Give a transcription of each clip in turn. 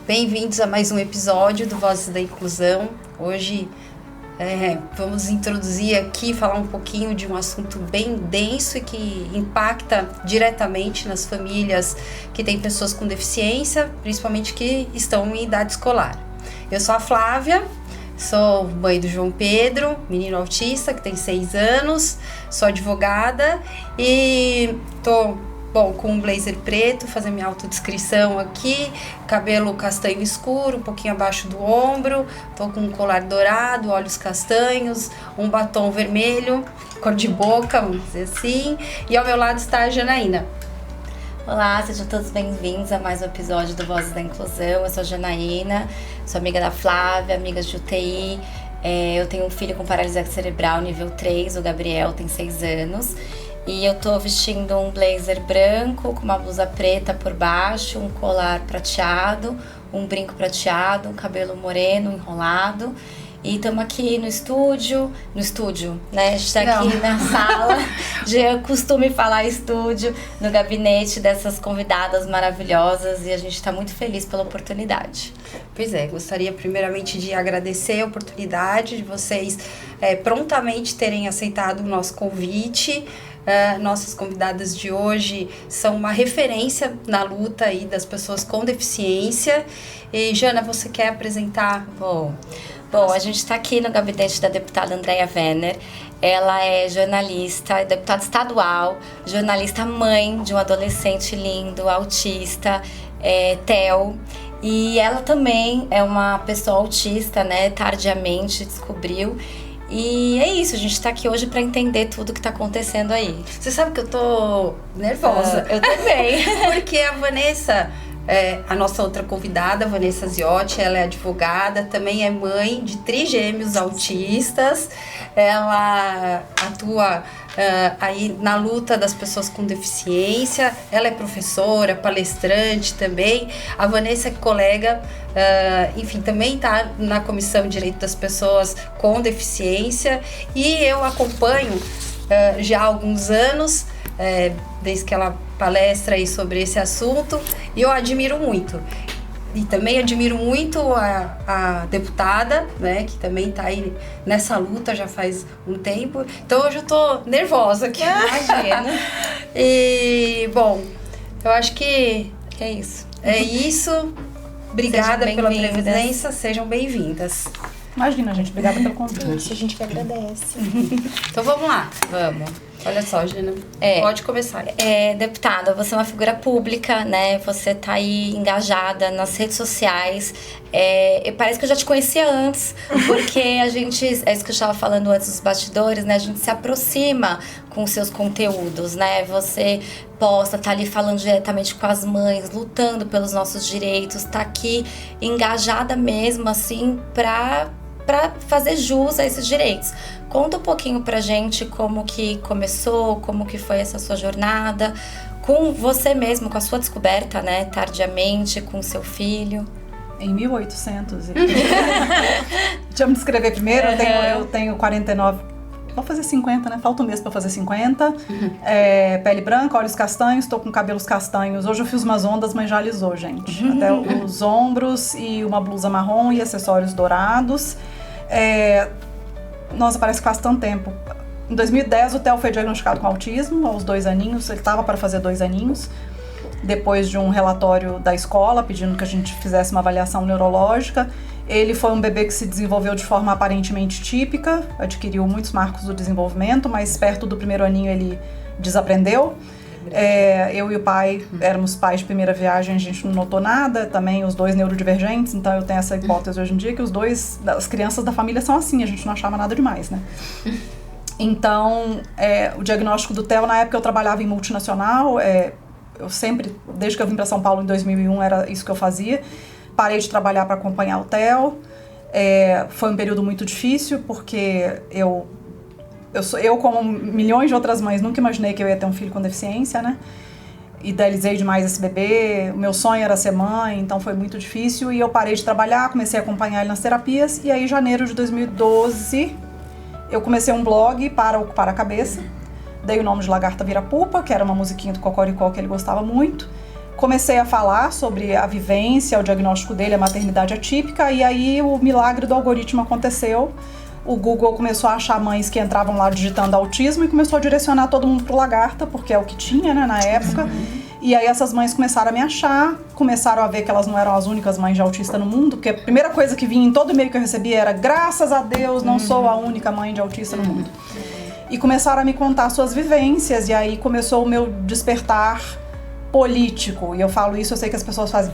Bem-vindos a mais um episódio do Vozes da Inclusão. Hoje vamos introduzir aqui, falar um pouquinho de um assunto bem denso e que impacta diretamente nas famílias que têm pessoas com deficiência, principalmente que estão em idade escolar. Eu sou a Flávia, sou mãe do João Pedro, menino autista que tem 6 anos, sou advogada e tô com um blazer preto, fazer minha autodescrição aqui, cabelo castanho escuro, um pouquinho abaixo do ombro, tô com um colar dourado, olhos castanhos, um batom vermelho, cor de boca, vamos dizer assim, e ao meu lado está a Janaína. Olá, sejam todos bem-vindos a mais um episódio do Vozes da Inclusão. Eu sou a Janaína, sou amiga da Flávia, amiga de UTI. Eu tenho um filho com paralisia cerebral nível 3, o Gabriel, tem 6 anos. E eu tô vestindo um blazer branco com uma blusa preta por baixo, um colar prateado, um brinco prateado, um cabelo moreno enrolado. E estamos aqui no estúdio, né? A gente tá aqui na sala, já costumo falar estúdio, no gabinete dessas convidadas maravilhosas e a gente está muito feliz pela oportunidade. Pois é, gostaria primeiramente de agradecer a oportunidade de vocês prontamente terem aceitado o nosso convite. Nossas convidadas de hoje são uma referência na luta aí das pessoas com deficiência. E Jana, você quer apresentar? Bom, a gente está aqui no gabinete da deputada Andréia Werner. Ela é jornalista, deputada estadual, jornalista mãe de um adolescente lindo, autista, TEL. E ela também é uma pessoa autista, né? Tardiamente descobriu. E é isso, a gente tá aqui hoje pra entender tudo que tá acontecendo aí. Você sabe que eu tô nervosa. Eu também. Porque a Vanessa, a nossa outra convidada, a Vanessa Ziotti, ela é advogada, também é mãe de trigêmeos autistas. Ela atua aí na luta das pessoas com deficiência. Ela é professora, palestrante também. A Vanessa é colega, enfim, também está na Comissão de Direito das Pessoas com Deficiência. E eu acompanho já há alguns anos, desde que ela palestra aí sobre esse assunto, e eu admiro muito. E também admiro muito a deputada, né, que também está aí nessa luta já faz um tempo. Então hoje eu tô nervosa aqui. Imagina. E, bom, eu acho que é isso. É isso. Obrigada pela presença, sejam bem-vindas. Imagina, gente, obrigada pelo convite. A gente que agradece. Então vamos lá. Vamos. Olha só, Gina, pode começar. Deputada, você é uma figura pública, né? Você tá aí engajada nas redes sociais. Parece que eu já te conhecia antes, porque a gente, é isso que eu estava falando antes dos bastidores, né? A gente se aproxima com seus conteúdos, né? Você posta, tá ali falando diretamente com as mães, lutando pelos nossos direitos, tá aqui engajada mesmo, assim, pra fazer jus a esses direitos. Conta um pouquinho pra gente como que começou, como que foi essa sua jornada, com você mesmo, com a sua descoberta, né, tardiamente, com seu filho. Em 1800. Deixa eu me descrever primeiro, eu tenho 49, vou fazer 50, né, falta um mês pra fazer 50. Pele branca, olhos castanhos, tô com cabelos castanhos. Hoje eu fiz umas ondas, mas já alisou, gente. Até os ombros e uma blusa marrom e acessórios dourados. Nossa, parece que faz tanto tempo. Em 2010, o Theo foi diagnosticado com autismo, aos 2 aninhos. Ele estava para fazer 2 aninhos. Depois de um relatório da escola, pedindo que a gente fizesse uma avaliação neurológica. Ele foi um bebê que se desenvolveu de forma aparentemente típica, adquiriu muitos marcos do desenvolvimento, mas perto do 1º aninho ele desaprendeu. Eu e o pai éramos pais de primeira viagem, a gente não notou nada, também os 2 neurodivergentes, então eu tenho essa hipótese hoje em dia que as crianças da família são assim, a gente não achava nada demais, né? Então, o diagnóstico do Theo, na época eu trabalhava em multinacional, eu sempre, desde que eu vim para São Paulo em 2001, era isso que eu fazia. Parei de trabalhar para acompanhar o Theo. Foi um período muito difícil, porque eu, como milhões de outras mães, nunca imaginei que eu ia ter um filho com deficiência, né? Idealizei demais esse bebê, o meu sonho era ser mãe, então foi muito difícil. E eu parei de trabalhar, comecei a acompanhar ele nas terapias. E aí, em janeiro de 2012, eu comecei um blog para ocupar a cabeça. Dei o nome de Lagarta Vira Pupa, que era uma musiquinha do Cocoricó que ele gostava muito. comecei a falar sobre a vivência, o diagnóstico dele, a maternidade atípica, e aí o milagre do algoritmo aconteceu. O Google começou a achar mães que entravam lá digitando autismo e começou a direcionar todo mundo pro Lagarta, porque é o que tinha, né, na época. E aí essas mães começaram a me achar, começaram a ver que elas não eram as únicas mães de autista no mundo, porque a primeira coisa que vinha em todo e-mail que eu recebia era: graças a Deus, não sou a única mãe de autista no mundo. E começaram a me contar suas vivências, e aí começou o meu despertar político. E eu falo isso, eu sei que as pessoas fazem,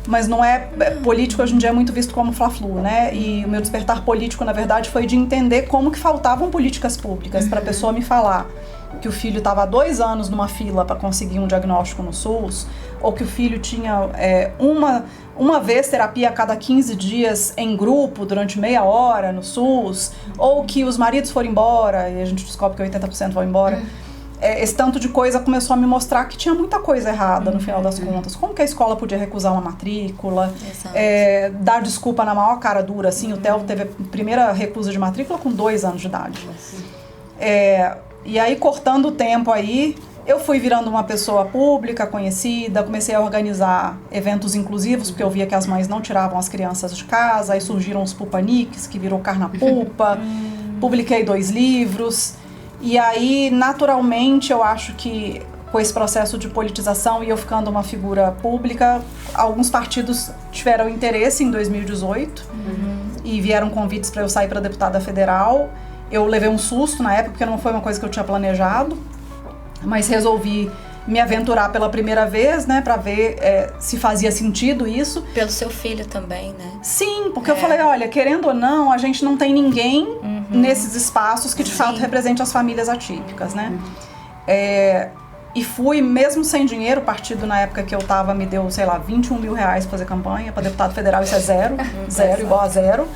mas não é político, hoje em dia é muito visto como fla-flu, né? E o meu despertar político, na verdade, foi de entender como que faltavam políticas públicas para a pessoa me falar que o filho estava há 2 anos numa fila para conseguir um diagnóstico no SUS, ou que o filho tinha uma vez terapia a cada 15 dias em grupo durante meia hora no SUS, ou que os maridos foram embora e a gente descobre que 80% vão embora. Esse tanto de coisa começou a me mostrar que tinha muita coisa errada no final das contas. Como que a escola podia recusar uma matrícula, dar desculpa na maior cara dura, assim. O Theo teve a primeira recusa de matrícula com 2 anos de idade. E aí, cortando o tempo aí, eu fui virando uma pessoa pública, conhecida, comecei a organizar eventos inclusivos, porque eu via que as mães não tiravam as crianças de casa, aí surgiram os Pupaniques, que virou Carnapupa, publiquei 2 livros, e aí, naturalmente, eu acho que com esse processo de politização e eu ficando uma figura pública, alguns partidos tiveram interesse em 2018 e vieram convites para eu sair para deputada federal. Eu levei um susto na época, porque não foi uma coisa que eu tinha planejado, mas resolvi me aventurar pela primeira vez, né, para ver se fazia sentido isso. Pelo seu filho também, né? Sim, porque eu falei, olha, querendo ou não, a gente não tem ninguém nesses espaços que de fato represente as famílias atípicas, né? E fui, mesmo sem dinheiro, o partido na época que eu tava me deu, sei lá, 21 mil reais pra fazer campanha, para deputado federal isso é zero, zero igual a zero.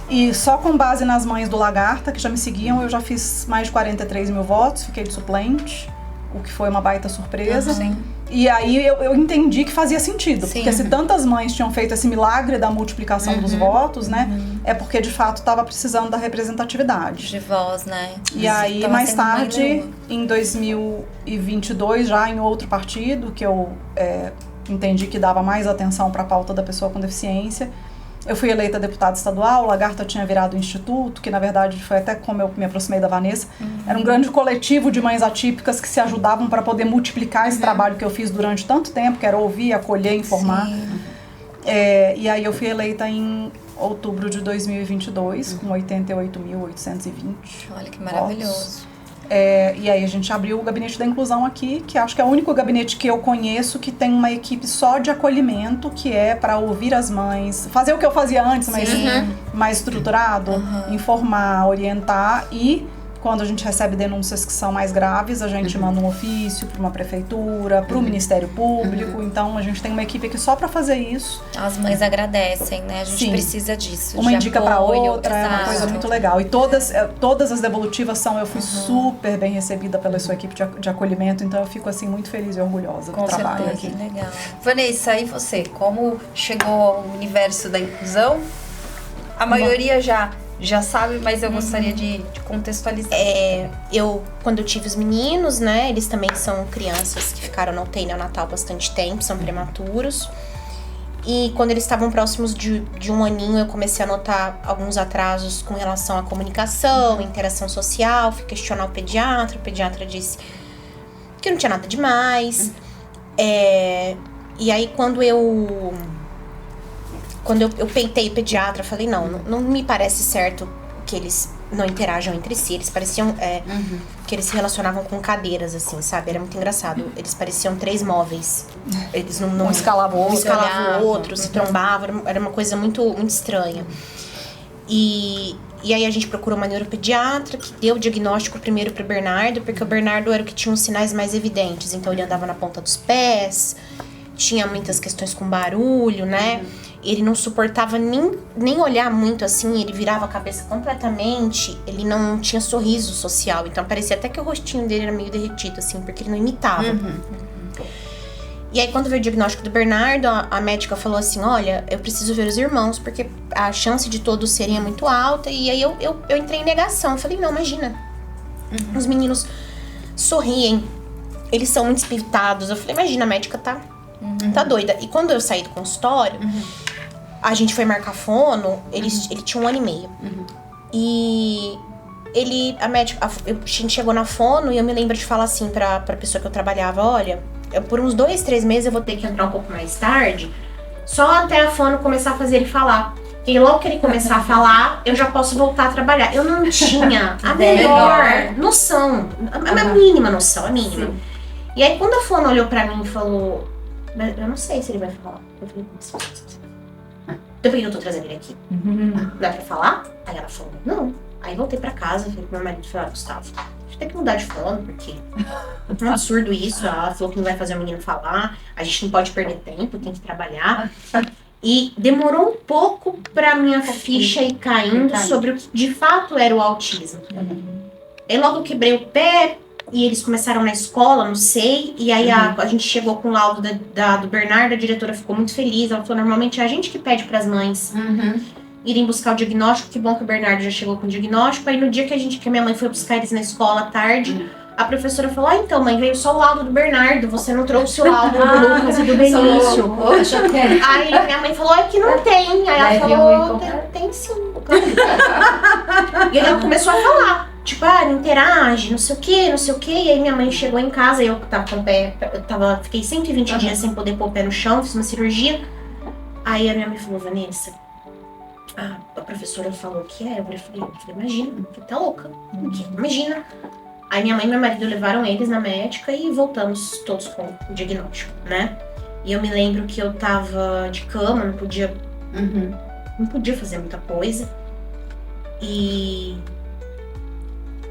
E só com base nas mães do Lagarta, que já me seguiam, eu já fiz mais de 43 mil votos, fiquei de suplente, o que foi uma baita surpresa. E aí eu entendi que fazia sentido, porque se tantas mães tinham feito esse milagre da multiplicação dos votos, né, é porque de fato estava precisando da representatividade. De voz, né? E aí, mais tarde, em 2022, já em outro partido, que eu entendi que dava mais atenção para a pauta da pessoa com deficiência, eu fui eleita deputada estadual. O Lagarta tinha virado instituto, que na verdade foi até como eu me aproximei da Vanessa. Era um grande coletivo de mães atípicas que se ajudavam para poder multiplicar esse trabalho que eu fiz durante tanto tempo, que era ouvir, acolher, informar. E aí eu fui eleita em outubro de 2022, com 88.820 Olha que maravilhoso. E aí a gente abriu o Gabinete da Inclusão aqui, que acho que é o único gabinete que eu conheço que tem uma equipe só de acolhimento, que é para ouvir as mães, fazer o que eu fazia antes, mas mais estruturado, informar, orientar. E quando a gente recebe denúncias que são mais graves, a gente manda um ofício para uma prefeitura, para o Ministério Público. Então a gente tem uma equipe aqui só para fazer isso. As mães agradecem, né? A gente precisa disso. Uma indica para outra, é uma coisa muito legal. E todas as devolutivas eu fui super bem recebida pela sua equipe de acolhimento, então eu fico assim muito feliz e orgulhosa do trabalho aqui. Legal. Vanessa, e você? Como chegou ao universo da inclusão? A maioria já sabe, mas eu gostaria de contextualizar. Quando eu tive os meninos, né, eles também são crianças que ficaram na UTI neonatal bastante tempo, são prematuros. E quando eles estavam próximos de 1 aninho, eu comecei a notar alguns atrasos com relação à comunicação, interação social. Fui questionar o pediatra disse que não tinha nada demais. E aí quando eu peitei o pediatra, falei, não me parece certo que eles não interajam entre si. Eles pareciam que eles se relacionavam com cadeiras, assim, sabe? Era muito engraçado. Eles pareciam 3 móveis. Eles não escalavam o outro, se trombavam. Era uma coisa muito, muito estranha. E aí a gente procurou uma neuropediatra que deu o diagnóstico primeiro pro Bernardo, porque o Bernardo era o que tinha os sinais mais evidentes. Então ele andava na ponta dos pés, tinha muitas questões com barulho, né? Ele não suportava nem olhar muito assim, ele virava a cabeça completamente, ele não tinha sorriso social, então parecia até que o rostinho dele era meio derretido, assim, porque ele não imitava. E aí quando veio o diagnóstico do Bernardo, a médica falou assim, olha, eu preciso ver os irmãos, porque a chance de todos serem é muito alta. E aí eu entrei em negação, eu falei, não, imagina, os meninos sorriem, eles são muito espiritados. Eu falei, imagina, a médica tá Tá doida. E quando eu saí do consultório, a gente foi marcar fono, ele tinha 1 ano e meio. E a gente chegou na fono e eu me lembro de falar assim pra pessoa que eu trabalhava, olha, por uns 2, 3 meses eu vou ter que entrar um pouco mais tarde, só até a fono começar a fazer ele falar. E logo que ele começar a falar, eu já posso voltar a trabalhar. Eu não tinha a melhor noção, a mínima noção, a mínima. Sim. E aí quando a fono olhou pra mim e falou, eu não sei se ele vai falar. Eu falei, então por que eu tô trazendo ele aqui? Não é pra falar? Aí ela falou, não. Aí voltei pra casa, falei pro meu marido, falei, Gustavo, a gente tem que mudar de fono, porque é um absurdo isso. Ela falou que não vai fazer o menino falar, a gente não pode perder tempo, tem que trabalhar. E demorou um pouco pra minha ficha ir caindo sobre o que de fato era o autismo. Aí logo eu quebrei o pé e eles começaram na escola, não sei. E aí a gente chegou com o laudo do Bernardo, a diretora ficou muito feliz. Ela falou, normalmente é a gente que pede pras mães irem buscar o diagnóstico. Que bom que o Bernardo já chegou com o diagnóstico. Aí no dia que a minha mãe foi buscar eles na escola à tarde, a professora falou, então mãe, veio só o laudo do Bernardo, você não trouxe o laudo do Lucas e do Benício. Aí minha mãe falou, que não tem. Aí ela falou, tem sim. E aí ela começou a falar, tipo, não interage, não sei o que. E aí minha mãe chegou em casa, eu tava com o pé, fiquei 120 dias sem poder pôr o pé no chão, fiz uma cirurgia. Aí a minha mãe falou, Vanessa, a professora falou que é. Eu falei, imagina, tá louca. Imagina. Aí minha mãe e meu marido levaram eles na médica e voltamos todos com o diagnóstico, né? E eu me lembro que eu tava de cama, não podia fazer muita coisa. E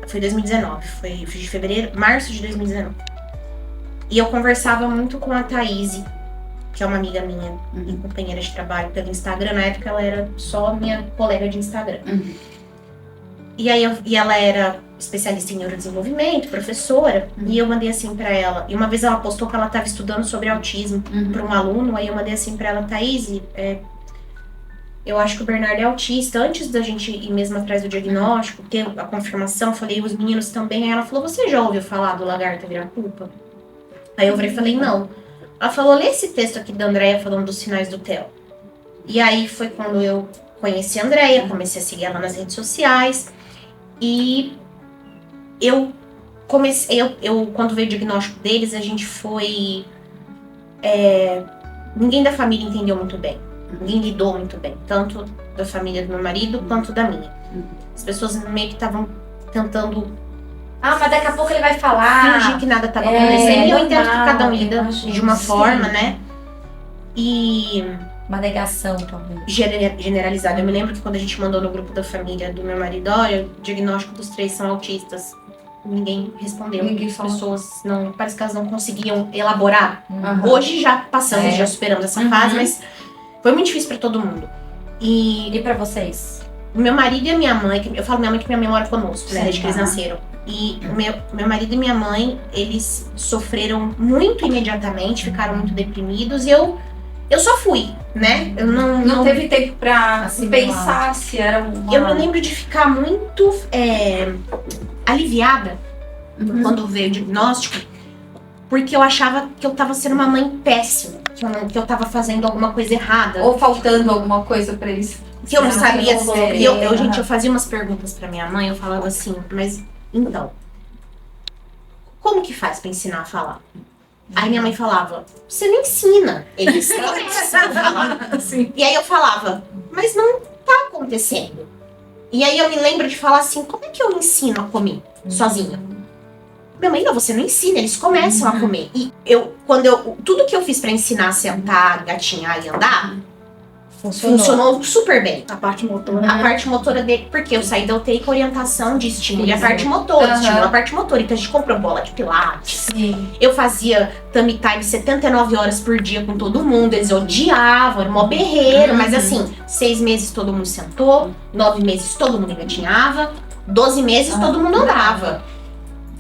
foi 2019, foi de março de 2019. E eu conversava muito com a Thaís, que é uma amiga minha e companheira de trabalho pelo Instagram. Na época ela era só minha colega de Instagram. E aí ela era especialista em neurodesenvolvimento, professora, e eu mandei assim pra ela. E uma vez ela postou que ela estava estudando sobre autismo para um aluno, aí eu mandei assim pra ela, Thaís, eu acho que o Bernardo é autista. Antes da gente ir mesmo atrás do diagnóstico, ter a confirmação, falei, os meninos também. Aí ela falou, você já ouviu falar do lagarta vira-culpa? Aí eu falei, não. Ela falou, lê esse texto aqui da Andréia falando dos sinais do TEL. E aí foi quando eu conheci a Andréia, comecei a seguir ela nas redes sociais. E eu comecei, quando veio o diagnóstico deles, a gente foi... ninguém da família entendeu muito bem. Ninguém lidou muito bem. Tanto da família do meu marido, quanto da minha. As pessoas meio que estavam tentando... mas daqui a pouco ele vai falar. Fingir que nada estava acontecendo. E eu entendo que cada um lida de uma forma, né? E... uma negação, talvez. Generalizada. Eu me lembro que quando a gente mandou no grupo da família do meu marido, olha, o diagnóstico dos 3 são autistas. Ninguém respondeu. As pessoas não... parece que elas não conseguiam elaborar. Hoje já passamos, já superamos essa fase, mas foi muito difícil pra todo mundo. E pra vocês? O meu marido e a minha mãe, eu falo minha mãe que minha mãe mora conosco, né, desde que eles nasceram. E meu marido e minha mãe, eles sofreram muito imediatamente, ficaram muito deprimidos, e eu só fui, né? Eu não teve tempo pra pensar se era uma... Eu me lembro de ficar muito aliviada quando veio o diagnóstico, porque eu achava que eu tava sendo uma mãe péssima, que eu tava fazendo alguma coisa errada. Ou faltando alguma coisa pra eles. Que eu não sabia sobre. Gente, eu fazia umas perguntas pra minha mãe, eu falava assim, mas então, como que faz pra ensinar a falar? Aí minha mãe falava, você não ensina eles a falar. Assim. E aí eu falava, mas não tá acontecendo. E aí eu me lembro de falar assim, como é que eu ensino a comer sozinha? Minha mãe, não, você não ensina, eles começam a comer. E tudo que eu fiz pra ensinar a sentar, gatinhar e andar, funcionou super bem. A parte motora. A parte motora dele, porque eu saí da UTI com orientação de estímulo e a parte motora, estímulo a parte motora. Então a gente comprou bola de pilates. Sim. Eu fazia tummy time 79 horas por dia com todo mundo. Eles odiavam, era mó berreiro. Mas assim, 6 meses todo mundo sentou, 9 meses todo mundo engatinhava, 12 meses todo mundo andava.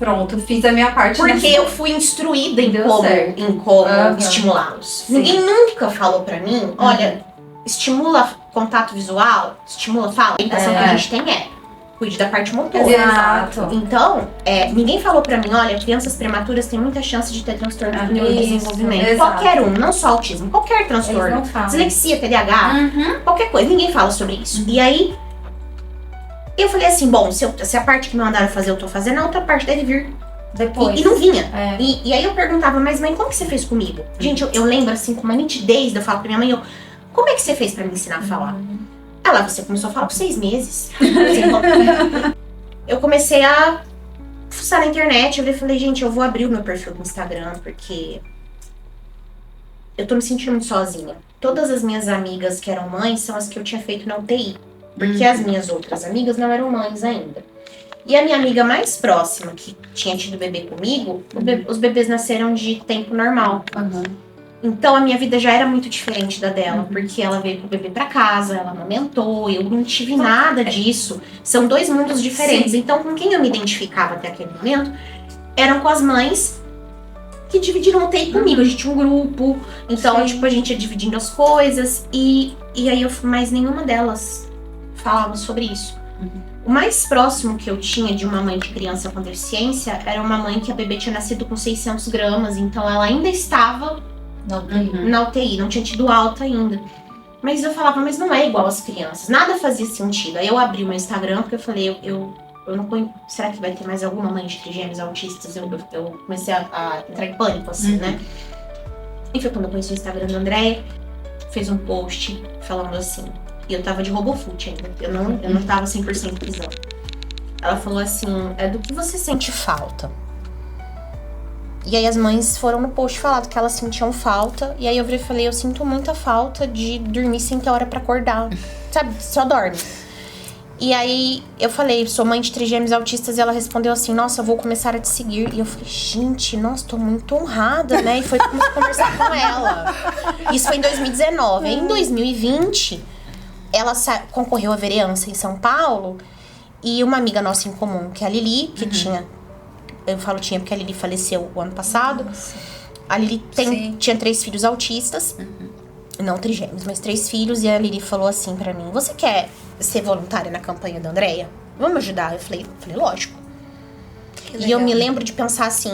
Pronto, fiz a minha parte. Porque eu fui instruída em como estimulá-los. Ninguém nunca falou pra mim, olha, estimula contato visual, estimula fala. A orientação que a gente tem cuide da parte motora. Exato. Então, ninguém falou pra mim, olha, crianças prematuras têm muita chance de ter transtorno de neurodesenvolvimento. Exato. Qualquer um, não só autismo, qualquer Eles transtorno. não falam. Dislexia, TDAH, qualquer coisa, ninguém fala sobre isso. E aí, eu falei assim, bom, se a parte que me mandaram fazer eu tô fazendo, a outra parte deve vir. Depois. E não vinha. É. E aí eu perguntava, mas mãe, como que você fez comigo? Gente, eu lembro assim, com uma nitidez, eu falo pra minha mãe, como é que você fez pra me ensinar a falar? Ela, você começou a falar por 6 meses. Eu comecei a fuçar na internet, eu falei, gente, eu vou abrir o meu perfil do Instagram, porque eu tô me sentindo muito sozinha. Todas as minhas amigas que eram mães são as que eu tinha feito na UTI. Porque as minhas outras amigas não eram mães ainda. E a minha amiga mais próxima, que tinha tido bebê comigo, os bebês nasceram de tempo normal. Então a minha vida já era muito diferente da dela, porque ela veio com o bebê pra casa, ela amamentou, eu não tive nada disso. São 2 mundos diferentes. Sim. Então com quem eu me identificava até aquele momento eram com as mães que dividiram o UTI comigo. A gente tinha um grupo, então tipo, a gente ia dividindo as coisas e aí mas nenhuma delas falava sobre isso. O mais próximo que eu tinha de uma mãe de criança com deficiência era uma mãe que a bebê tinha nascido com 600 gramas, então ela ainda estava na UTI, não tinha tido alta ainda. Mas eu falava, mas não é igual às crianças, nada fazia sentido. Aí eu abri o meu Instagram, porque eu falei, eu não conheço, será que vai ter mais alguma mãe de trigêmeos autistas? Eu comecei a entrar em pânico, assim, né? E foi quando eu conheci o Instagram da Andréia, fez um post falando assim, e eu tava de RoboFoot ainda, eu não tava 100% visão. Ela falou assim, do que você sente falta? E aí as mães foram no post falar que elas sentiam falta, e aí eu virei e falei, eu sinto muita falta de dormir sem ter hora pra acordar, sabe, só dorme. E aí eu falei, sou mãe de trigêmeos autistas, e ela respondeu assim, nossa, eu vou começar a te seguir. E eu falei, gente, nossa, tô muito honrada, né? E foi conversar com ela. Isso foi em 2019. Em 2020, ela concorreu à vereança em São Paulo, e uma amiga nossa em comum, que é a Lili, que tinha... Eu falo tinha porque a Lili faleceu o ano passado. A Lili tinha 3 filhos autistas. Não trigêmeos, mas 3 filhos. E a Lili falou assim pra mim, você quer ser voluntária na campanha da Andréia? Vamos ajudar? Eu falei lógico. E eu me lembro de pensar assim,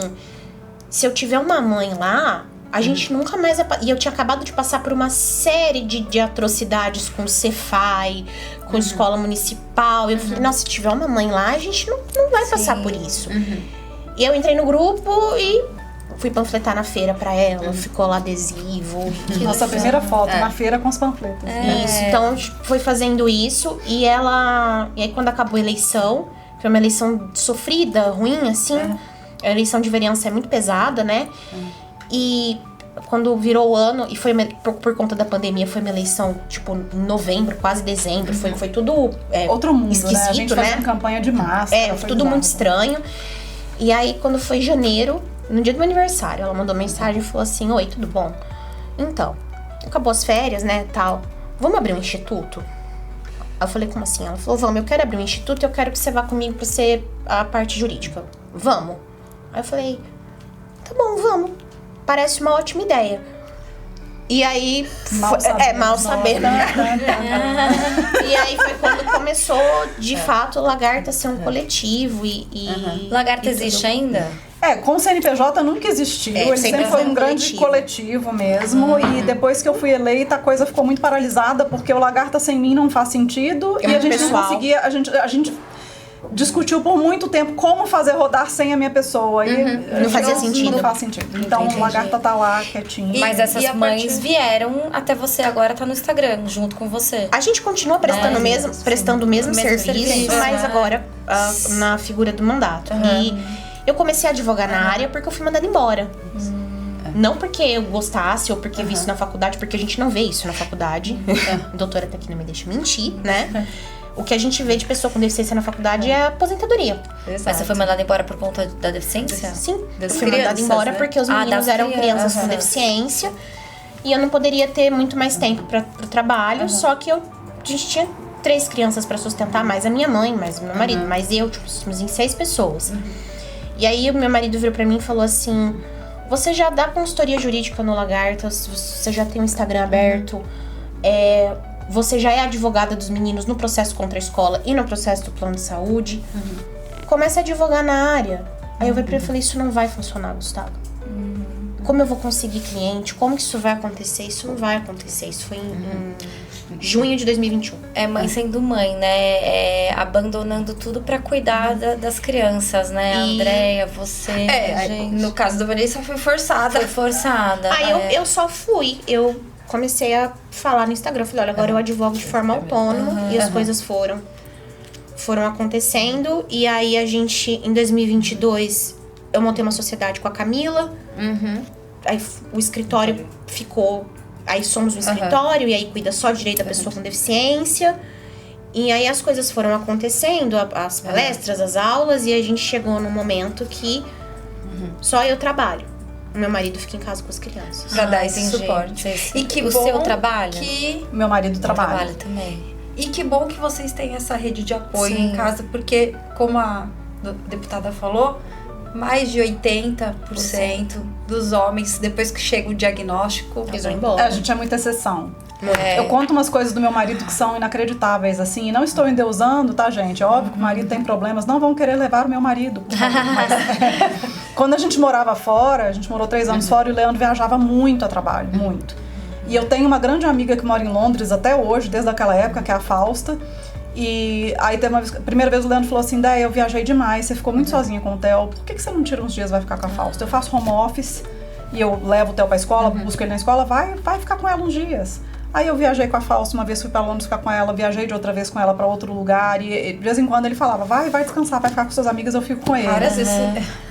se eu tiver uma mãe lá, a gente nunca mais... E eu tinha acabado de passar por uma série de atrocidades com o Cefai, com escola municipal. Eu falei, nossa, se tiver uma mãe lá, a gente não vai passar por isso. E eu entrei no grupo e fui panfletar na feira pra ela, ficou lá adesivo. Nossa primeira foto na feira com os panfletos. Isso, então foi fazendo isso e aí quando acabou a eleição, foi uma eleição sofrida, ruim, assim. A eleição de vereança é muito pesada, né? E quando virou o ano, e foi por conta da pandemia, foi uma eleição, tipo, em novembro, quase dezembro, foi tudo outro mundo, esquisito, né? A gente fazia campanha de máscara. Foi tudo muito estranho. E aí, quando foi janeiro, no dia do meu aniversário, ela mandou mensagem e falou assim, oi, tudo bom? Então, acabou as férias, né, tal. Vamos abrir um instituto? Eu falei, como assim? Ela falou, vamos, eu quero abrir um instituto e eu quero que você vá comigo pra ser a parte jurídica. Vamos? Aí eu falei, tá bom, vamos. Parece uma ótima ideia. E aí, mal saber. E aí foi quando começou, de fato, o Lagarta ser um coletivo Lagarta existe ainda? Com o CNPJ nunca existiu, ele sempre foi um grande coletivo mesmo, e depois que eu fui eleita a coisa ficou muito paralisada, porque o Lagarta sem mim não faz sentido, e a gente não conseguia, a gente discutiu por muito tempo como fazer rodar sem a minha pessoa. E não fazia sentido. Não faz sentido. Então o Lagarta tá lá quietinho. Mas essas mães vieram até você agora, tá no Instagram, junto com você. A gente continua prestando o mesmo serviço, mas agora na figura do mandato. E eu comecei a advogar na área porque eu fui mandada embora. Não porque eu gostasse ou porque vi isso na faculdade, porque a gente não vê isso na faculdade. A doutora tá aqui, não me deixa mentir, né? O que a gente vê de pessoa com deficiência na faculdade é a aposentadoria. Mas você foi mandada embora por conta da deficiência? Sim, eu fui mandada embora porque os meninos eram crianças com deficiência. E eu não poderia ter muito mais tempo para o trabalho, só que a gente tinha 3 crianças para sustentar, mais a minha mãe, mais o meu marido, mais eu, tipo, somos em 6 pessoas. E aí o meu marido virou para mim e falou assim, você já dá consultoria jurídica no Lagarta, você já tem um Instagram aberto, você já é advogada dos meninos no processo contra a escola e no processo do plano de saúde. Comece a advogar na área. Aí eu falei, isso não vai funcionar, Gustavo. Como eu vou conseguir cliente? Como que isso vai acontecer? Isso não vai acontecer. Isso foi em junho de 2021. É mãe sendo mãe, né? Abandonando tudo pra cuidar das crianças, né? A Andréia, você, gente. No caso da Vanessa foi forçada. Foi forçada. Aí eu só fui. Eu comecei a falar no Instagram. Eu falei, olha, agora eu advogo de forma autônoma. E as coisas foram acontecendo. E aí a gente, em 2022, eu montei uma sociedade com a Camila. Aí o escritório ficou... Aí somos um escritório, e aí cuida só direito da pessoa com deficiência. E aí as coisas foram acontecendo, as palestras, as aulas, e a gente chegou num momento que só eu trabalho. O meu marido fica em casa com as crianças. Pra dar esse suporte. E que o seu trabalho? Que Meu marido trabalha também. E que bom que vocês têm essa rede de apoio em casa, porque, como a deputada falou, mais de 80% dos homens, depois que chega o diagnóstico, eles vão embora. A gente é muita exceção. Eu conto umas coisas do meu marido que são inacreditáveis, assim, e não estou endeusando, tá, gente? É óbvio que o marido tem problemas, não vão querer levar o meu marido. Mas, quando a gente morava fora, a gente morou 3 anos fora, e o Leandro viajava muito a trabalho, muito. E eu tenho uma grande amiga que mora em Londres até hoje, desde aquela época, que é a Fausta. E aí teve uma vez, a primeira vez o Leandro falou assim, eu viajei demais, você ficou muito sozinha com o Theo, por que você não tira uns dias e vai ficar com a Fausta? Eu faço home office e eu levo o Theo pra escola, busco ele na escola, vai ficar com ela uns dias. Aí eu viajei com a Fausta, uma vez fui pra Londres ficar com ela, viajei de outra vez com ela pra outro lugar, e de vez em quando ele falava, vai descansar, vai ficar com suas amigas, eu fico com ele. Várias vezes.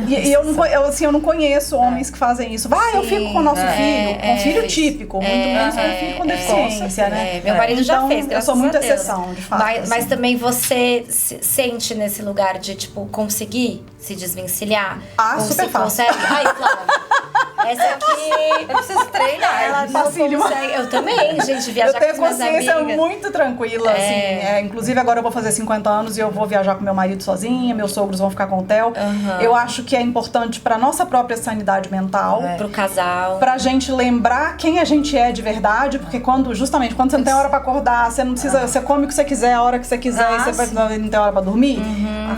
E eu não conheço homens que fazem isso. Eu fico com o nosso filho, com um filho típico, muito menos com um filho com deficiência, né? Meu marido já fez, eu graças sou muito a Deus. exceção, de fato. Mas também você se sente nesse lugar de, tipo, conseguir se desvencilhar? Ah, Ou super se fácil. consegue? Ai, Flávia, essa aqui... Eu preciso treinar. Ela não consegue. Eu também, gente, viajar Eu tenho com as minhas consciência amigas. muito tranquila, assim. Inclusive, agora eu vou fazer 50 anos e eu vou viajar com meu marido sozinha, meus sogros vão ficar com o Theo. Eu acho que é importante pra nossa própria sanidade mental. Pro casal. Pra gente lembrar quem a gente é de verdade, porque justamente quando você não tem hora pra acordar, você não precisa, você come o que você quiser, a hora que você quiser, e você não tem hora pra dormir,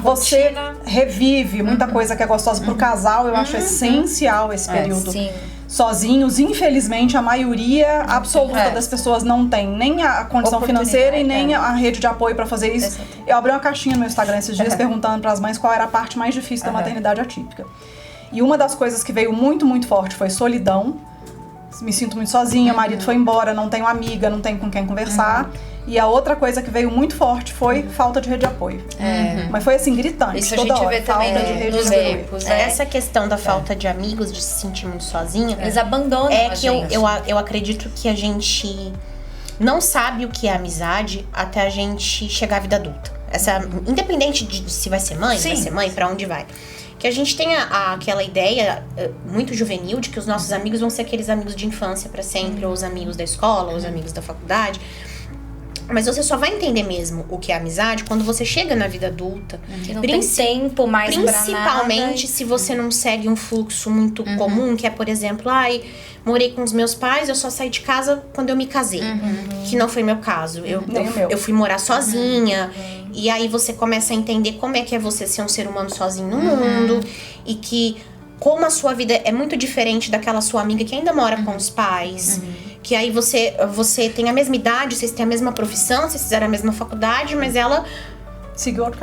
você revive muita coisa que é gostosa pro casal. Eu acho essencial esse período. Sim. Sozinhos, infelizmente, a maioria absoluta das pessoas não tem nem a condição financeira e nem a rede de apoio pra fazer isso. Eu abri uma caixinha no meu Instagram esses dias perguntando pras mães qual era a parte mais difícil da maternidade atípica. E uma das coisas que veio muito, muito forte foi solidão. Me sinto muito sozinha, o marido foi embora, não tenho amiga, não tenho com quem conversar. E a outra coisa que veio muito forte foi falta de rede de apoio. Mas foi assim, gritante, Isso toda a gente hora. vê também falta de rede nos de apoio. grupos, Essa questão da falta de amigos, de se sentir muito sozinha, Eles abandonam é a que gente. eu acredito que a gente não sabe o que é amizade até a gente chegar à vida adulta. Independente de se vai ser mãe, vai ser mãe, pra onde vai. Que a gente tem aquela ideia muito juvenil de que os nossos amigos vão ser aqueles amigos de infância pra sempre, ou os amigos da escola, ou os amigos da faculdade. Mas você só vai entender mesmo o que é amizade quando você chega na vida adulta. Que não tem tempo mais pra nada. Principalmente se você não segue um fluxo muito comum, que é, por exemplo, morei com os meus pais, eu só saí de casa quando eu me casei. Que não foi meu caso. Eu fui morar sozinha. E aí você começa a entender como é que é você ser um ser humano sozinho no mundo. E que como a sua vida é muito diferente daquela sua amiga que ainda mora com os pais. Que aí você tem a mesma idade, vocês têm a mesma profissão, vocês fizeram a mesma faculdade, mas ela Seguiu outro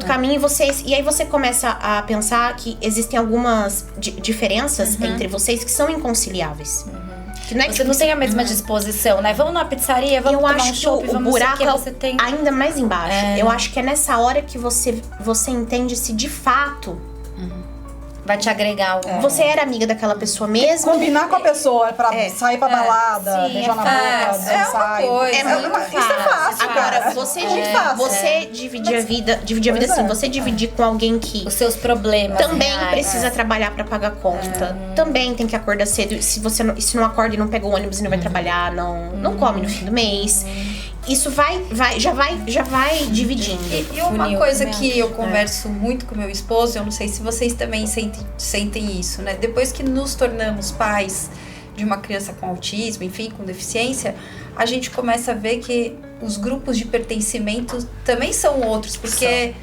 caminho. E aí você começa a pensar que existem algumas diferenças entre vocês que são inconciliáveis. Que não é Você não tem a mesma disposição, né? Vamos na pizzaria, vamos tomar um chopp, o buraco que você tem. ainda mais embaixo. Eu acho que é nessa hora que você entende se de fato vai te agregar algo. você era amiga daquela pessoa mesmo. Combinar com a pessoa pra sair pra balada, Sim, beijar na boca, dançar. coisa. É muito fácil. Isso é fácil, Agora, cara. você dividir a vida assim, você dividir com alguém que Os seus problemas também reais. precisa trabalhar pra pagar conta. Também tem que acordar cedo. Se não acorda e não pega o ônibus e não vai trabalhar, não come no fim do mês. Isso já vai dividindo. E uma coisa que eu converso muito com meu esposo, eu não sei se vocês também sentem isso, né? Depois que nos tornamos pais de uma criança com autismo, enfim, com deficiência, a gente começa a ver que os grupos de pertencimento também são outros, porque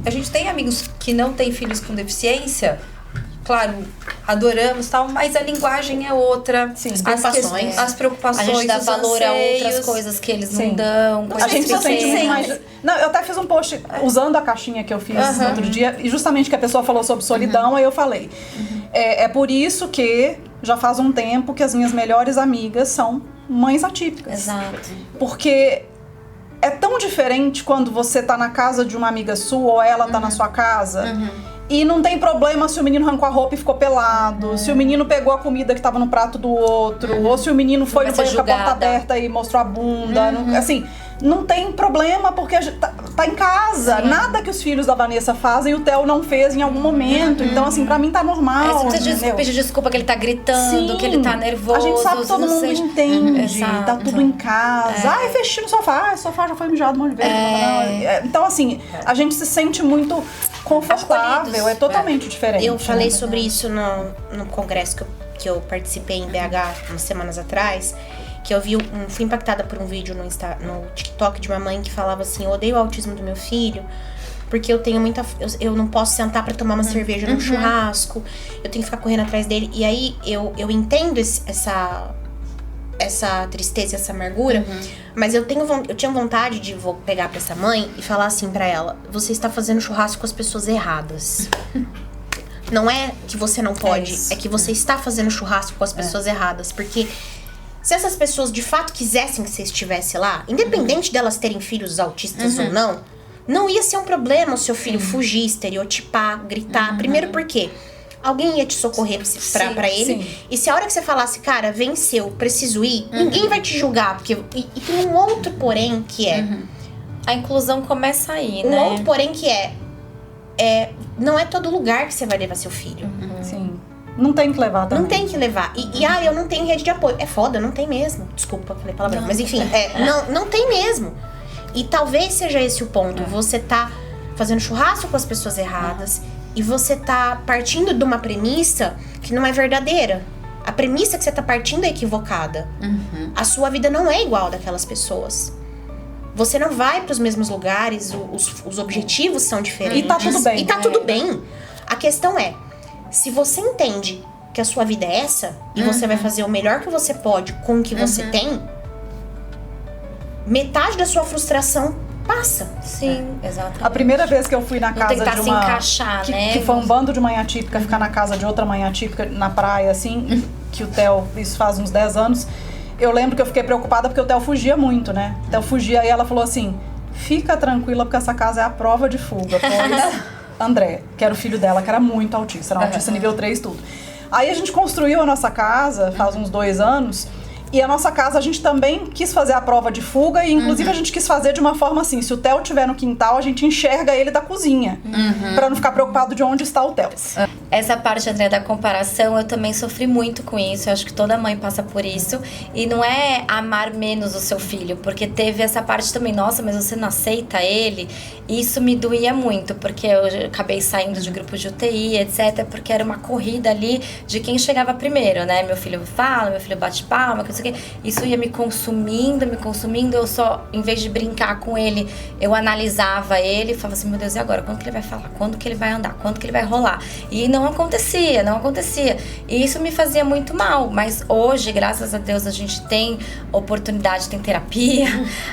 a gente tem amigos que não têm filhos com deficiência, claro, adoramos tal, mas a linguagem é outra. Sim, as preocupações, a gente dá os valor a anseios. outras coisas que eles Sim. não dão. A gente se sente muito mais... sente. Não, eu até fiz um post usando a caixinha que eu fiz no outro dia, e justamente que a pessoa falou sobre solidão, aí eu falei. É por isso que já faz um tempo que as minhas melhores amigas são mães atípicas. Exato. Porque é tão diferente quando você tá na casa de uma amiga sua ou ela tá na sua casa. E não tem problema se o menino arrancou a roupa e ficou pelado, se o menino pegou a comida que tava no prato do outro, ou se o menino foi no banheiro com a porta aberta e mostrou a bunda. Assim, não tem problema porque a gente tá em casa. Sim. Nada que os filhos da Vanessa fazem o Theo não fez em algum momento. Então, assim, pra mim tá normal. Você pedir desculpa que ele tá gritando, Sim. que ele tá nervoso. A gente sabe que todo mundo entende. Exato. Tá tudo em casa. Ai, fechei no sofá. O sofá já foi mijado um monte de vezes. Então, assim, a gente se sente muito confortável. É totalmente diferente. Eu falei sobre isso no congresso que eu participei em BH umas semanas atrás. Que eu fui impactada por um vídeo no TikTok de uma mãe que falava assim: eu odeio o autismo do meu filho porque eu tenho muita... Eu não posso sentar pra tomar uma cerveja num churrasco, eu tenho que ficar correndo atrás dele. E aí eu entendo essa tristeza, essa amargura, mas eu tinha vontade de pegar pra essa mãe e falar assim pra ela: você está fazendo churrasco com as pessoas erradas. Não é que você não pode, é que você está fazendo churrasco com as pessoas erradas, porque se essas pessoas de fato quisessem que você estivesse lá, independente delas terem filhos autistas ou não ia ser um problema o seu filho fugir, estereotipar, gritar. Primeiro porque alguém ia te socorrer pra ele. Sim. E se a hora que você falasse, cara, venceu, preciso ir, ninguém vai te julgar. Porque, e tem um outro porém que é... A inclusão começa aí, né? Um outro porém que não é todo lugar que você vai levar seu filho. Sim. Não tem que levar também. Não tem que levar. Eu não tenho rede de apoio. É foda, não tem mesmo. Desculpa, falei palavrão. Mas enfim, não tem mesmo. E talvez seja esse o ponto. Você tá fazendo churrasco com as pessoas erradas e você tá partindo de uma premissa que não é verdadeira. A premissa que você tá partindo é equivocada. A sua vida não é igual daquelas pessoas. Você não vai pros mesmos lugares, os objetivos são diferentes. E tá tudo bem. E tá tudo bem. A questão é, se você entende que a sua vida é essa, e você vai fazer o melhor que você pode com o que você tem, metade da sua frustração passa. Sim, exatamente. A primeira vez que eu fui na casa tentar de se uma... encaixar, né? Que foi um bando de mãe atípica ficar na casa de outra mãe atípica na praia, assim, que o Theo, isso faz uns 10 anos. Eu lembro que eu fiquei preocupada porque o Theo fugia muito, né? O Theo fugia e ela falou assim: fica tranquila porque essa casa é a prova de fuga. Pois André, que era o filho dela, que era muito autista, era um autista nível 3 tudo. Aí a gente construiu a nossa casa faz uns 2 anos. E a nossa casa, a gente também quis fazer a prova de fuga. E inclusive a gente quis fazer de uma forma assim: se o Theo estiver no quintal, a gente enxerga ele da cozinha, pra não ficar preocupado de onde está o Theo. Essa parte, André, da comparação, eu também sofri muito com isso. Eu acho que toda mãe passa por isso. E não é amar menos o seu filho, porque teve essa parte também: nossa, mas você não aceita ele? Isso me doía muito, porque eu acabei saindo de grupo de UTI, etc. Porque era uma corrida ali de quem chegava primeiro, né? Meu filho fala, meu filho bate palma, que não sei o quê. Isso ia me consumindo. Eu só, em vez de brincar com ele, eu analisava ele e falava assim: meu Deus, e agora? Quando que ele vai falar? Quando que ele vai andar? Quando que ele vai rolar? E não acontecia. E isso me fazia muito mal. Mas hoje, graças a Deus, a gente tem oportunidade, tem terapia,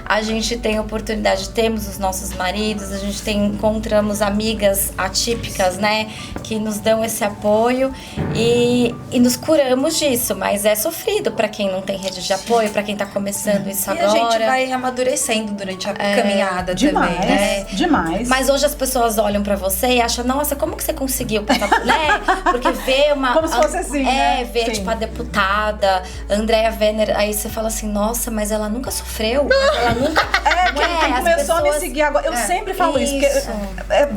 a gente tem oportunidade, temos os nossos maridos, a gente encontramos amigas atípicas, né, que nos dão esse apoio e nos curamos disso. Mas é sofrido pra quem não tem rede de apoio, pra quem tá começando isso agora. E a gente vai amadurecendo durante a caminhada demais, também, né? Demais. Mas hoje as pessoas olham pra você e acham: nossa, como que você conseguiu passar por... né? Porque vê uma... Como se fosse assim, né? Vê, Sim. tipo, a deputada, Andrea Werner, aí você fala assim: nossa, mas ela nunca sofreu. Ela nunca... Quem começou a me seguir agora... Eu sempre falo isso, porque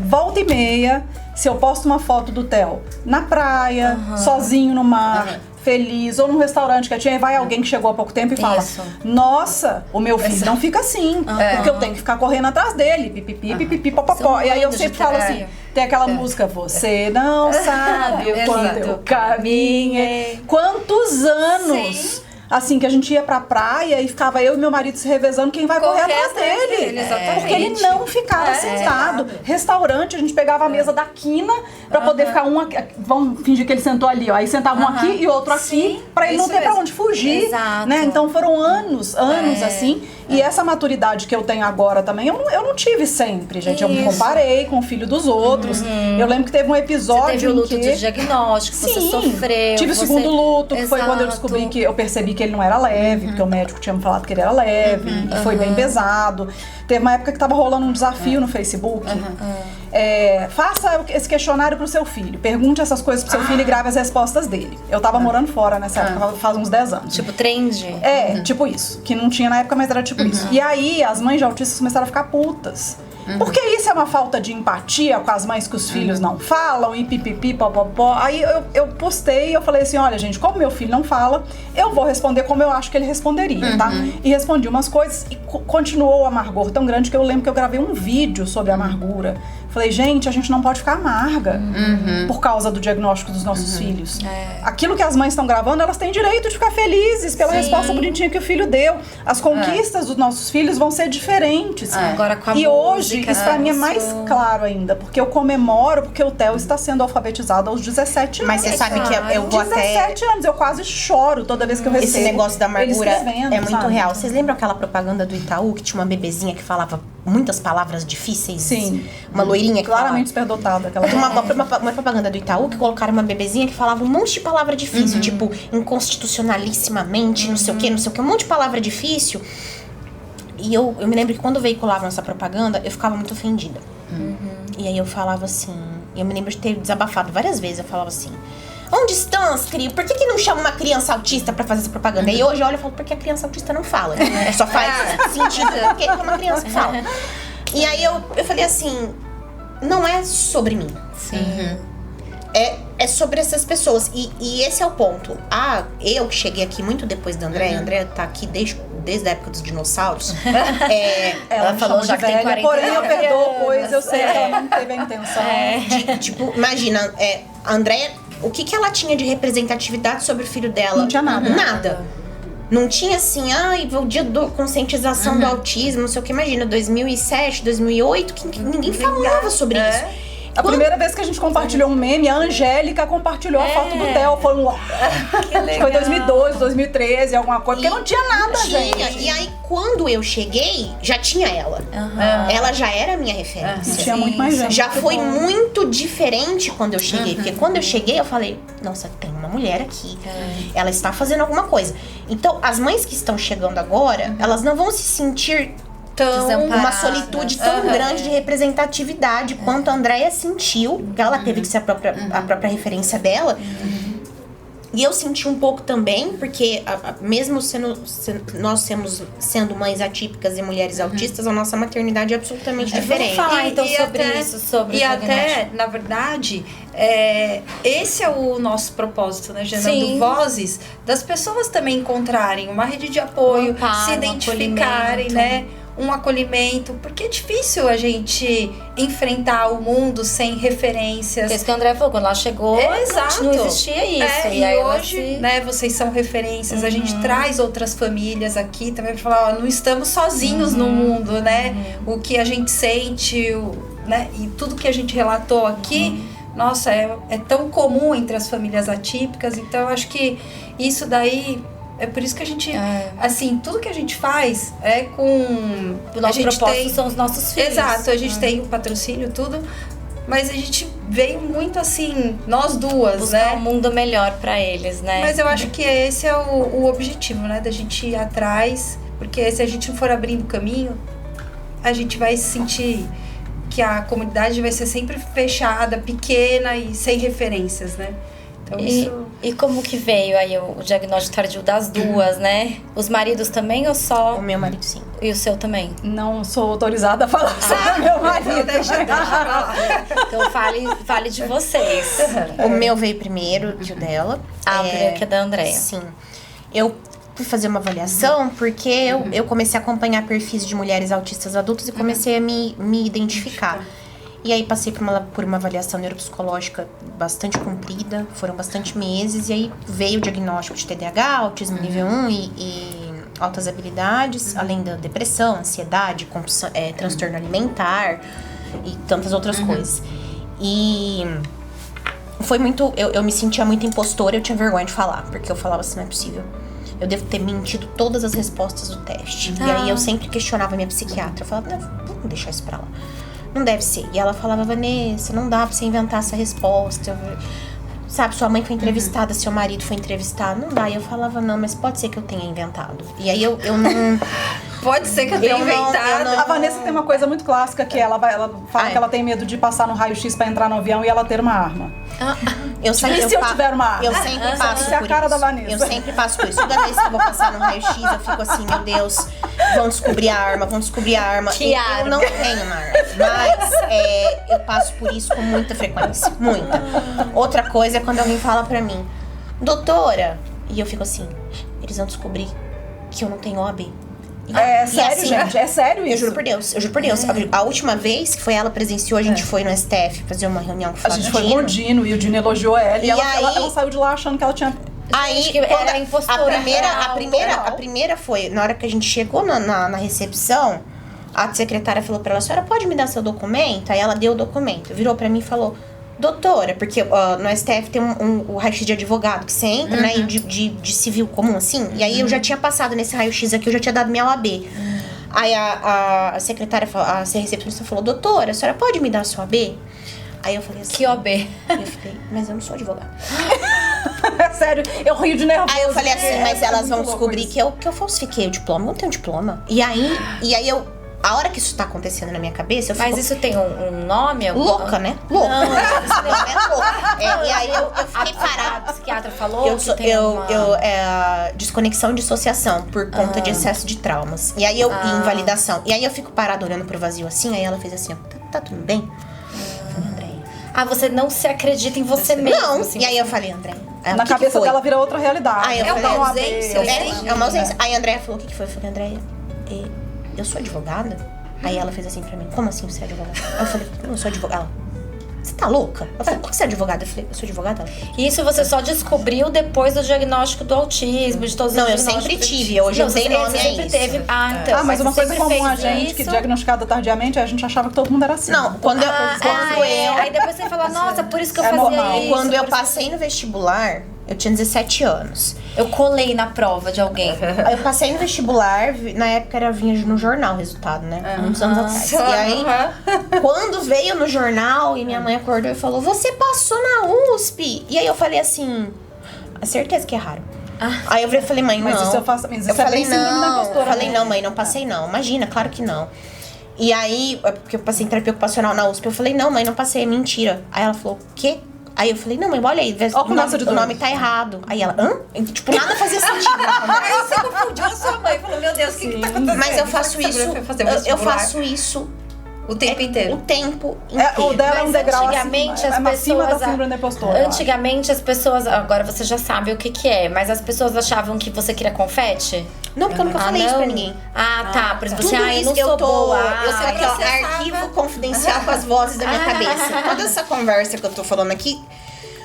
volta e meia, se eu posto uma foto do Theo na praia, sozinho no mar... feliz, ou num restaurante que tinha, vai alguém que chegou há pouco tempo e fala: nossa, o meu filho não fica assim, porque eu tenho que ficar correndo atrás dele, pipipi, pipipi, popopó. E aí eu sempre falo assim, tem aquela música: você não sabe o quanto eu caminhei. Quantos anos assim, que a gente ia pra praia e ficava eu e meu marido se revezando quem vai correr atrás dele. Porque ele não ficava sentado. Restaurante, a gente pegava a mesa da quina pra poder ficar um aqui. Vamos fingir que ele sentou ali, ó. Aí sentava um aqui e outro aqui, pra ele não ter pra onde fugir. Exato. Né? Então foram anos assim. E essa maturidade que eu tenho agora também, eu não tive sempre, gente. Eu me comparei com o filho dos outros. Eu lembro que teve um episódio. Você teve o luto de diagnóstico, você sofreu. Tive o segundo luto, que foi quando eu descobri que eu percebi que ele não era leve, porque o médico tinha me falado que ele era leve, e foi bem pesado. Teve uma época que tava rolando um desafio no Facebook. Faça esse questionário pro seu filho. Pergunte essas coisas pro seu filho e grave as respostas dele. Eu tava morando fora nessa época, faz uns 10 anos. Tipo trend? Tipo isso. Que não tinha na época, mas era tipo isso. E aí, as mães de autistas começaram a ficar putas. Porque isso é uma falta de empatia com as mães que os filhos não falam e pipipi, popopó. Aí eu postei e eu falei assim, olha gente, como meu filho não fala, eu vou responder como eu acho que ele responderia, tá? E respondi umas coisas e continuou o amargor tão grande que eu lembro que eu gravei um vídeo sobre amargura. Falei, gente, a gente não pode ficar amarga por causa do diagnóstico dos nossos filhos. Aquilo que as mães estão gravando, elas têm direito de ficar felizes pela resposta bonitinha que o filho deu. As conquistas dos nossos filhos vão ser diferentes. Agora com a E hoje, música, isso pra mim é mais claro ainda, porque eu comemoro porque o Theo está sendo alfabetizado aos 17 anos. Mas você sabe que eu vou 17 anos, eu quase choro toda vez que eu recebo. Esse negócio da amargura é muito sabe? real. Vocês lembram aquela propaganda do Itaú que tinha uma bebezinha que falava muitas palavras difíceis? Sim. Uma loirinha que claramente superdotada. Aquela uma propaganda do Itaú que colocaram uma bebezinha que falava um monte de palavra difícil, tipo inconstitucionalissimamente, não sei o que, um monte de palavra difícil. E eu me lembro que quando veiculavam essa propaganda, eu ficava muito ofendida. E aí eu falava assim, eu me lembro de ter desabafado várias vezes, eu falava assim, onde estão as crianças? Por que não chama uma criança autista pra fazer essa propaganda? E hoje eu olho e falo, porque a criança autista não fala. Só faz sentido porque é uma criança que fala. E aí eu falei assim, não é sobre mim. É sobre essas pessoas. E esse é o ponto. Eu que cheguei aqui muito depois da Andréia. A Andréia tá aqui desde a época dos dinossauros. Ela falou já que tem 40 porém eu perdoo, pois eu sei que ela não teve a intenção. Tipo, imagina, a Andréia, o que ela tinha de representatividade sobre o filho dela? Não tinha nada. Nada. Não tinha assim, o dia da conscientização do autismo, não sei o que. Imagina, 2007, 2008, que ninguém falava sobre isso. A primeira vez que a gente compartilhou um meme, a Angélica compartilhou a foto do Theo. Foi foi 2012, 2013, alguma coisa. Porque não tinha nada, gente. E aí, quando eu cheguei, já tinha ela. Ela já era a minha referência. Tinha muito mais gente. Já foi muito diferente quando eu cheguei. Porque quando eu cheguei, eu falei, nossa, tem uma mulher aqui. Ela está fazendo alguma coisa. Então, as mães que estão chegando agora, elas não vão se sentir uma solitude tão grande de representatividade quanto a Andréia sentiu, que ela teve que ser a própria referência dela. E eu senti um pouco também, porque mesmo nós sendo mães atípicas e mulheres autistas, a nossa maternidade é absolutamente diferente. Vamos falar então sobre isso, E até, na verdade, esse é o nosso propósito, né, gerando vozes das pessoas também encontrarem uma rede de apoio, se identificarem, né? Um acolhimento, porque é difícil a gente enfrentar o mundo sem referências. Isso que a Andréia falou, quando ela chegou, não existia isso. E aí hoje, né, vocês são referências, a gente traz outras famílias aqui também pra falar, não estamos sozinhos no mundo, né? O que a gente sente, né, e tudo que a gente relatou aqui, nossa, é tão comum entre as famílias atípicas, então eu acho que isso daí... É por isso que a gente, assim, tudo que a gente faz é com... O nosso propósito são os nossos filhos. Exato, a gente tem o patrocínio, tudo, mas a gente veio muito assim, nós duas, buscar um mundo melhor pra eles, né? Mas eu acho que esse é o objetivo, né, da gente ir atrás, porque se a gente não for abrindo caminho, a gente vai sentir que a comunidade vai ser sempre fechada, pequena e sem referências, né? Então, E como que veio aí o diagnóstico tardio das duas, né? Os maridos também ou só? O meu marido, sim. E o seu também? Não sou autorizada a falar sobre meu marido. Deixa pra lá. Então fale de vocês. O meu veio primeiro, o dela. Primeiro que é da Andréia. Sim. Eu fui fazer uma avaliação porque eu comecei a acompanhar perfis de mulheres autistas adultas e comecei a me identificar. E aí passei por uma avaliação neuropsicológica bastante comprida, foram bastante meses, e aí veio o diagnóstico de TDAH, autismo nível 1 e altas habilidades, além da depressão, ansiedade, transtorno alimentar e tantas outras coisas. E foi muito... Eu me sentia muito impostora, eu tinha vergonha de falar, porque eu falava assim, não é possível. Eu devo ter mentido todas as respostas do teste. E aí eu sempre questionava a minha psiquiatra. Eu falava, não, vamos deixar isso pra lá. Não deve ser. E ela falava, Vanessa, não dá pra você inventar essa resposta. Sabe, sua mãe foi entrevistada, seu marido foi entrevistado. Não dá. E eu falava, não, mas pode ser que eu tenha inventado. E aí eu não... Pode ser que eu tenha inventado. A Vanessa tem uma coisa muito clássica, que ela fala que ela tem medo de passar no raio-x pra entrar no avião e ela ter uma arma. E se eu tiver uma arma? Eu sempre passo Isso é a cara da isso. Vanessa. Eu sempre passo por isso. Toda vez que eu vou passar no raio-x, eu fico assim, meu Deus, vão descobrir a arma. Que arma? Eu não tenho uma arma. Mas eu passo por isso com muita frequência. Muita. Outra coisa é quando alguém fala pra mim, doutora, e eu fico assim, eles vão descobrir que eu não tenho OAB. É sério, assim, gente? É sério isso? Eu juro por Deus, eu juro por Deus. A última vez que foi ela presenciou, a gente foi no STF fazer uma reunião com o A gente foi com o Dino e o Dino elogiou ela. E ela saiu de lá achando que ela tinha... Acho que era impostora. A primeira foi, na hora que a gente chegou na recepção, a secretária falou pra ela, a senhora pode me dar seu documento? Aí ela deu o documento, virou pra mim e falou, doutora, porque no STF tem o raio-x de advogado que você entra, né, e de civil comum, assim. E aí eu já tinha passado nesse raio-x aqui, eu já tinha dado minha OAB. Aí a secretária, a recepcionista falou, doutora, a senhora pode me dar a sua OAB? Aí eu falei assim... Que OAB? Eu falei, mas eu não sou advogada. É sério, eu rio de nervoso. Aí eu falei assim, mas elas vão muito louco descobrir isso. que eu falsifiquei o diploma, eu não tenho diploma. E aí eu... A hora que isso tá acontecendo na minha cabeça, eu fico... Mas isso tem um nome? Louca, né? Louca. Não. Isso não é louca. E aí eu fiquei A parada. psiquiatra falou que tem desconexão e dissociação por conta de excesso de traumas. E aí e invalidação. E aí eu fico parada olhando pro vazio assim, aí ela fez assim, ó, tá tudo bem? Eu falei, Andréia. você não se acredita em você mesmo. Não. Assim. E aí eu falei, Andréia. Na cabeça dela vira outra realidade. Aí eu É falei, uma ausência. é uma ausência. Aí a Andréia falou, o que foi? Eu falei, Andréia, eu sou advogada? Aí ela fez assim pra mim, como assim você é advogada? Aí eu falei, eu sou advogada. Ela, você tá louca? Eu falei, por que você é advogada? Eu falei, eu sou advogada. Isso você só descobriu depois do diagnóstico do autismo, de todos os Não, eu diagnósticos. sempre tive. Hoje eu dei nome a sempre isso. teve. Então. Mas uma coisa sempre comum a fez gente, que isso. diagnosticada tardiamente, a gente achava que todo mundo era assim. Não, quando eu... Aí depois você fala, nossa, por isso que eu fazia normal. isso. Quando eu por isso passei no vestibular, eu tinha 17 anos. Eu colei na prova de alguém. Aí eu passei no vestibular, na época vinha no jornal o resultado, né? Muitos anos atrás. E aí, quando veio no jornal e minha mãe acordou e falou, você passou na USP? E aí eu falei assim, a certeza que é raro. Aí eu falei, mãe, não. Mas isso eu faço, mas isso Eu falei, é bem síndrome da não. impostora, Eu falei, né? não, mãe, não passei não. Imagina, claro que não. E aí, porque eu passei em terapia ocupacional na USP, eu falei, não, mãe, não passei, é mentira. Aí ela falou, o quê? Aí eu falei, não, mãe, olha aí, o nome tá errado. Aí ela, hã? Tipo, nada fazia sentido na conversa. Aí você confundiu a sua mãe. Falou, meu Deus, o que tá acontecendo? Mas eu faço Será que isso, você foi fazer eu vestibular? faço isso O tempo inteiro. o tempo inteiro. O dela é um Mas degrau antigamente acima, as é acima da pessoas- síndrome da impostora. eu acho. Antigamente as pessoas, agora você já sabe o que é, mas as pessoas achavam que você queria confete? Não, porque eu nunca falei isso pra ninguém. Tá, por exemplo, Tudo assim, eu isso não sou boa. eu sei que processava. arquivo confidencial com as vozes da minha cabeça. Toda essa conversa que eu tô falando aqui,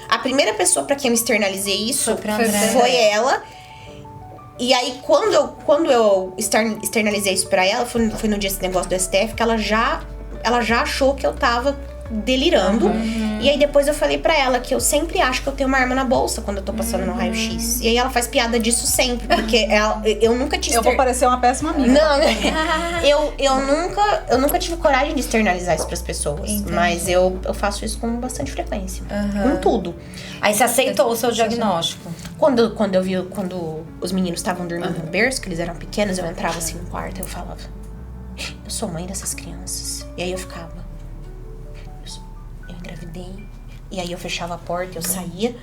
a primeira pessoa pra quem eu externalizei isso Foi pra Andréia. foi ela. E aí, quando eu externalizei isso pra ela, foi no dia desse negócio do STF, que ela já achou que eu tava delirando. E aí depois eu falei pra ela que eu sempre acho que eu tenho uma arma na bolsa quando eu tô passando no raio-x. E aí ela faz piada disso sempre, porque eu nunca tinha... Eu vou parecer uma péssima amiga. Não, eu nunca tive coragem de externalizar isso pras pessoas. Entendi. Mas eu faço isso com bastante frequência. Com tudo. Aí você aceitou o seu diagnóstico. Quando os meninos estavam dormindo no berço, que eles eram pequenos, eu entrava assim no quarto e eu falava, eu sou mãe dessas crianças. E aí eu ficava, eu engravidei. E aí eu fechava a porta, eu saía.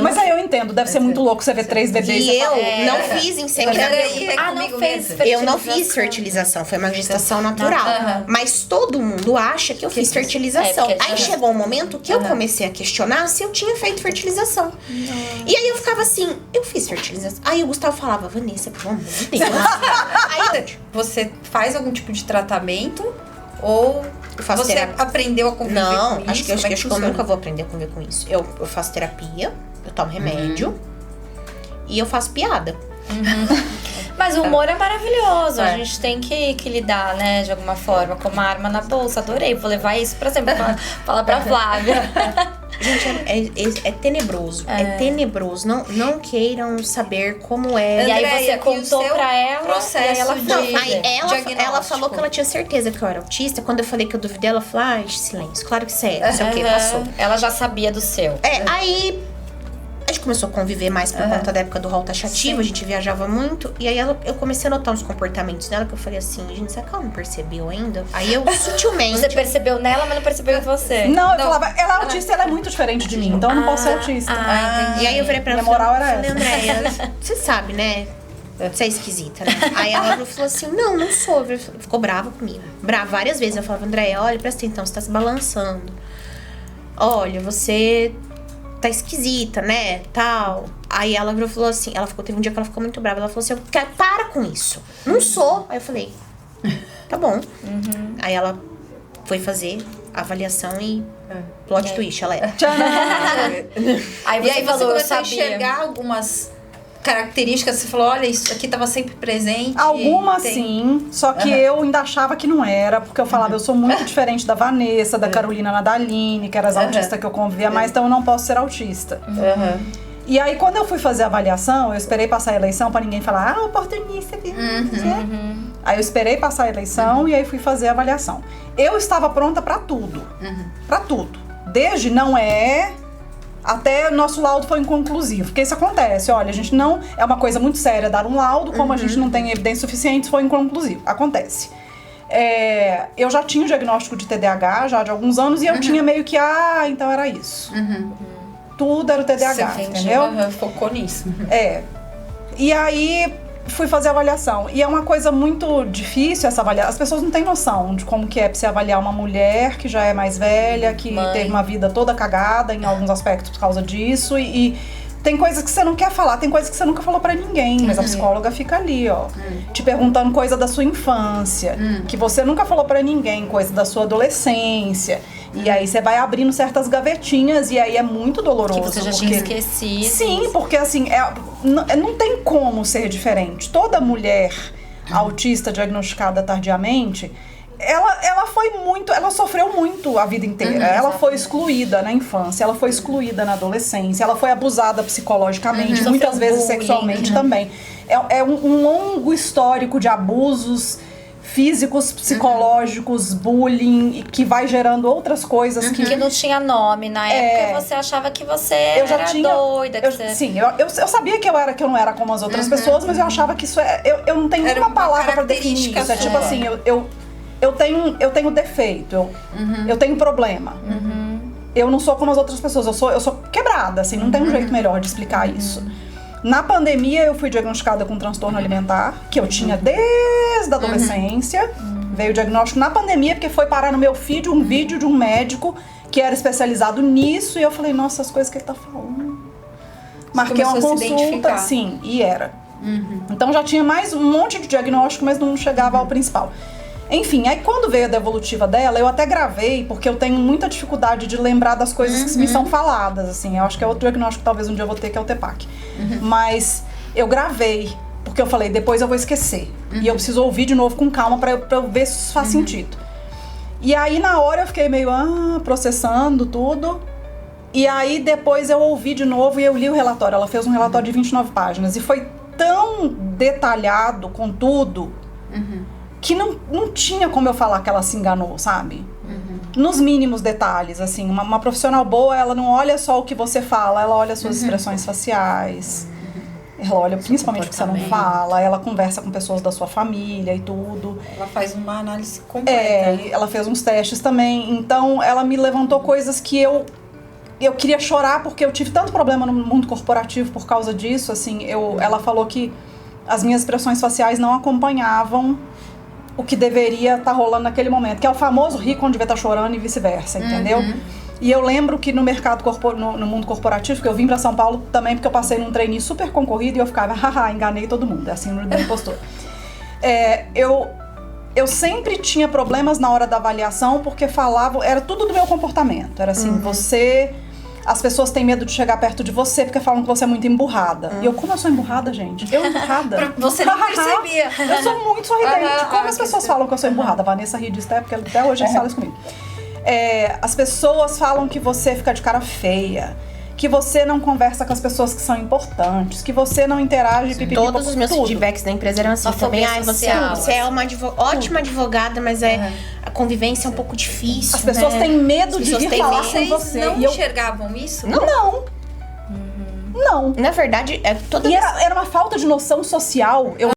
Mas aí eu entendo, deve ser muito louco você ver 3 bebês. E você eu fala, não fiz inseminação. não fez Eu não fiz fertilização, foi uma gestação natural. Mas todo mundo acha que eu fiz fertilização. porque Aí chegou um momento que eu comecei a questionar se eu tinha feito fertilização. E aí eu ficava assim, eu fiz fertilização. Aí o Gustavo falava, Vanessa, pelo amor de Deus. Aí eu, Você faz algum tipo de tratamento Ou Eu faço você terapia. aprendeu a conviver Não, com isso? acho que Como é eu funciona? nunca vou aprender a conviver com isso. Eu faço terapia, eu tomo remédio e eu faço piada. Mas o humor é maravilhoso, a É. gente tem que lidar, né, de alguma forma, com uma arma na bolsa. Adorei, vou levar isso pra sempre, falar pra Flávia. Gente, é tenebroso. É tenebroso. Não queiram saber como é. E aí Andréia, você e o contou seu pra ela, processo e aí ela de- foi. Não, aí ela diagnóstico. falou que ela tinha certeza que eu era autista. Quando eu falei que eu duvidei, ela falou: ai, silêncio, claro que você é. Não sei o que, passou. Ela já sabia do seu. Aí a gente começou a conviver mais por conta da época do rol taxativo, a gente viajava muito. E aí eu comecei a notar uns comportamentos dela que eu falei assim, gente, será que ela não percebeu ainda? Aí eu sutilmente. Você percebeu nela, mas não percebeu em você. Não, eu Não. falava, ela é autista, ela é muito diferente de mim, então eu não posso ser autista. E aí eu virei pra ela e Minha moral falei, era essa. Andréia, você sabe, né? Você é esquisita, né? Aí ela falou assim, não sou. Ficou brava comigo. Várias vezes eu falava, Andréia, olha, presta atenção, você tá se balançando. Olha, você tá esquisita, né? Tal. Aí ela virou e falou assim, teve um dia que ela ficou muito brava. Ela falou assim, para com isso. Não sou. Aí eu falei, tá bom. Aí ela foi fazer a avaliação e plot twist, ela era. Aí E você aí você falou, eu começou a sabia. enxergar algumas características, você falou, olha, isso aqui estava sempre presente. Algumas tem- sim, só que eu ainda achava que não era, porque eu falava, eu sou muito diferente da Vanessa, da Carolina Nadaline, que eram as autistas que eu convivia mais, então eu não posso ser autista. E aí, quando eu fui fazer a avaliação, eu esperei passar a eleição pra ninguém falar, oportunista. Aí eu esperei passar a eleição e aí fui fazer a avaliação. Eu estava pronta pra tudo. Pra tudo. Desde não é até nosso laudo foi inconclusivo. Porque isso acontece, olha, a gente não... É uma coisa muito séria dar um laudo, como a gente não tem evidência suficiente, foi inconclusivo. Acontece. Eu já tinha o diagnóstico de TDAH já de alguns anos e eu tinha meio que, então era isso. Tudo era o TDAH, Você entendeu? focou nisso. E aí fui fazer a avaliação. E é uma coisa muito difícil essa avaliação. As pessoas não têm noção de como que é pra você avaliar uma mulher que já é mais velha, que Mãe. teve uma vida toda cagada em alguns aspectos por causa disso. E tem coisas que você não quer falar, tem coisas que você nunca falou pra ninguém. Mas a psicóloga fica ali, ó, te perguntando coisa da sua infância, que você nunca falou pra ninguém, coisa da sua adolescência. E aí você vai abrindo certas gavetinhas e aí é muito doloroso. Que você já porque... tinha esquecido. Sim, porque assim, não tem como ser diferente. Toda mulher autista diagnosticada tardiamente, ela foi muito, ela sofreu muito a vida inteira. Ela foi excluída na infância, ela foi excluída na adolescência, ela foi abusada psicologicamente, muitas Sofreu vezes bullying, sexualmente também. É um longo histórico de abusos físicos, psicológicos, bullying, que vai gerando outras coisas Que não tinha nome na época, você achava que você eu já era tinha, doida. Que você... Sim, eu sabia que eu não era como as outras pessoas, mas eu achava que isso eu não tenho Era nenhuma uma palavra pra definir característica isso. É tipo sua. assim, eu tenho defeito, eu tenho problema. Eu não sou como as outras pessoas, eu sou quebrada, assim, não tem um jeito melhor de explicar isso. Na pandemia, eu fui diagnosticada com transtorno alimentar, que eu tinha desde a adolescência. Veio o diagnóstico na pandemia, porque foi parar no meu feed um vídeo de um médico que era especializado nisso. E eu falei, nossa, as coisas que ele tá falando. Marquei uma começou a se consulta, identificar. sim, e era. Então já tinha mais um monte de diagnóstico, mas não chegava ao principal. Enfim, aí quando veio a devolutiva dela, eu até gravei, porque eu tenho muita dificuldade de lembrar das coisas que me são faladas, assim. Eu acho que é outro diagnóstico que talvez um dia eu vou ter, que é o TPAC. Mas eu gravei, porque eu falei, depois eu vou esquecer. E eu preciso ouvir de novo com calma pra eu ver se isso faz sentido. E aí, na hora, eu fiquei meio, processando tudo. E aí, depois eu ouvi de novo e eu li o relatório. Ela fez um relatório de 29 páginas. E foi tão detalhado com tudo... que não tinha como eu falar que ela se enganou, sabe? Nos mínimos detalhes, assim. Uma profissional boa, ela não olha só o que você fala, ela olha as suas expressões faciais. Ela olha principalmente o que você não fala, ela conversa com pessoas da sua família e tudo. Ela faz uma análise completa. E ela fez uns testes também. Então, ela me levantou coisas que eu queria chorar, porque eu tive tanto problema no mundo corporativo por causa disso, assim. Ela falou que as minhas expressões faciais não acompanhavam o que deveria estar rolando naquele momento, que é o famoso rir quando devia estar chorando e vice-versa, entendeu? E eu lembro que no mercado no mundo corporativo, que eu vim pra São Paulo também porque eu passei num trainee super concorrido e eu ficava, haha, enganei todo mundo, é assim no impostor. Eu eu sempre tinha problemas na hora da avaliação, porque falavam, era tudo do meu comportamento. Era assim, as pessoas têm medo de chegar perto de você porque falam que você é muito emburrada. E eu, como eu sou emburrada, gente? Eu emburrada? Você não percebia. Eu sou muito sorridente. Como as pessoas falam que eu sou emburrada? A Vanessa ri disso, porque até hoje eles falam isso comigo. As pessoas falam que você fica de cara feia, que você não conversa com as pessoas que são importantes, que você não interage, pipipi, Todos os meus tudo. feedbacks da empresa eram assim Uma também. fobia Ai, social, você é uma ótima advogada, mas a convivência é um pouco difícil. As pessoas né? têm medo As de pessoas vir têm falar medo. com Vocês você. não E eu, enxergavam isso? não. Não. Na verdade, é toda E era uma falta de noção social. Eu